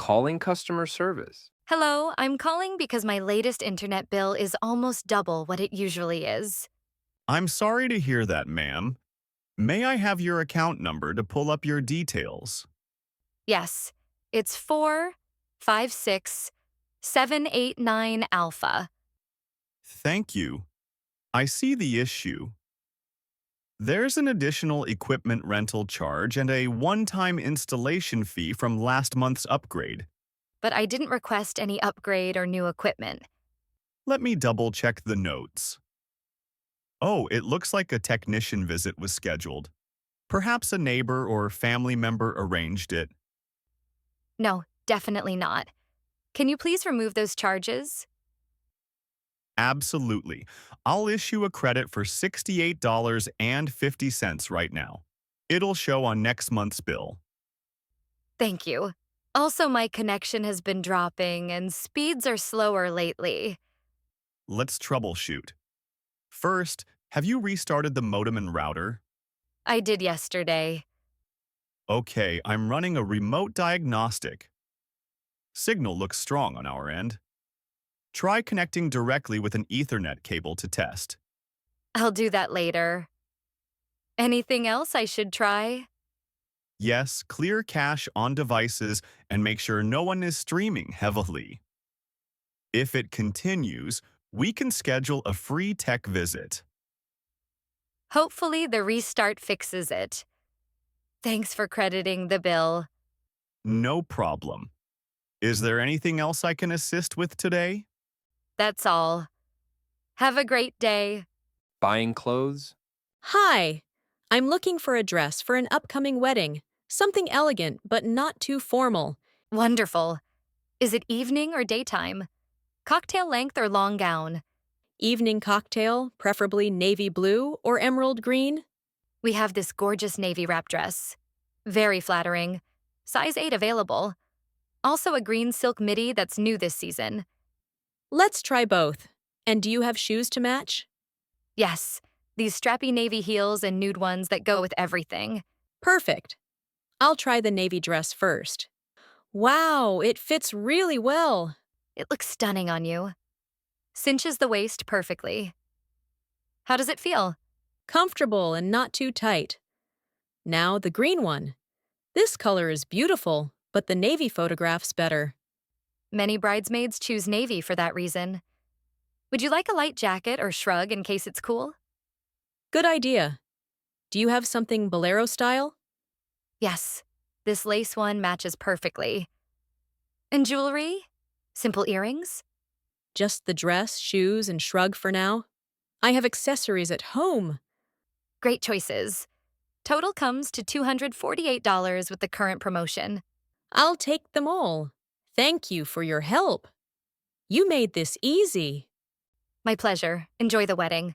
calling customer service. Hello, I'm calling because my latest internet bill is almost double what it usually is. I'm sorry to hear that, ma'am. May I have your account number to pull up your details? Yes, it's 456789 alpha. Thank you. I see the issue. There's an additional equipment rental charge and a one-time installation fee from last month's upgrade. But I didn't request any upgrade or new equipment. Let me double-check the notes. Oh, it looks like a technician visit was scheduled. Perhaps a neighbor or family member arranged it. No, definitely not. Can you please remove those charges? Absolutely. I'll issue a credit for $68.50 right now. It'll show on next month's bill. Thank you. Also, my connection has been dropping and speeds are slower lately. Let's troubleshoot. First, have you restarted the modem and router? I did yesterday. Okay, I'm running a remote diagnostic. Signal looks strong on our end. Try connecting directly with an Ethernet cable to test. I'll do that later. Anything else I should try? Yes, clear cache on devices and make sure no one is streaming heavily. If it continues, we can schedule a free tech visit. Hopefully, the restart fixes it. Thanks for crediting the bill. No problem. Is there anything else I can assist with today? That's all. Have a great day. Buying clothes? Hi, I'm looking for a dress for an upcoming wedding. Something elegant, but not too formal. Wonderful. Is it evening or daytime? Cocktail length or long gown? Evening cocktail, preferably navy blue or emerald green. We have this gorgeous navy wrap dress. Very flattering. Size 8 available. Also a green silk midi that's new this season. Let's try both. And do you have shoes to match? Yes, these strappy navy heels and nude ones that go with everything. Perfect. I'll try the navy dress first. Wow, it fits really well. It looks stunning on you. Cinches the waist perfectly. How does it feel? Comfortable and not too tight. Now the green one. This color is beautiful, but the navy photograph's better. Many bridesmaids choose navy for that reason. Would you like a light jacket or shrug in case it's cool? Good idea. Do you have something bolero style? Yes, this lace one matches perfectly. And jewelry? Simple earrings? Just the dress, shoes, and shrug for now? I have accessories at home. Great choices. Total comes to $248 with the current promotion. I'll take them all. Thank you for your help. You made this easy. My pleasure. Enjoy the wedding.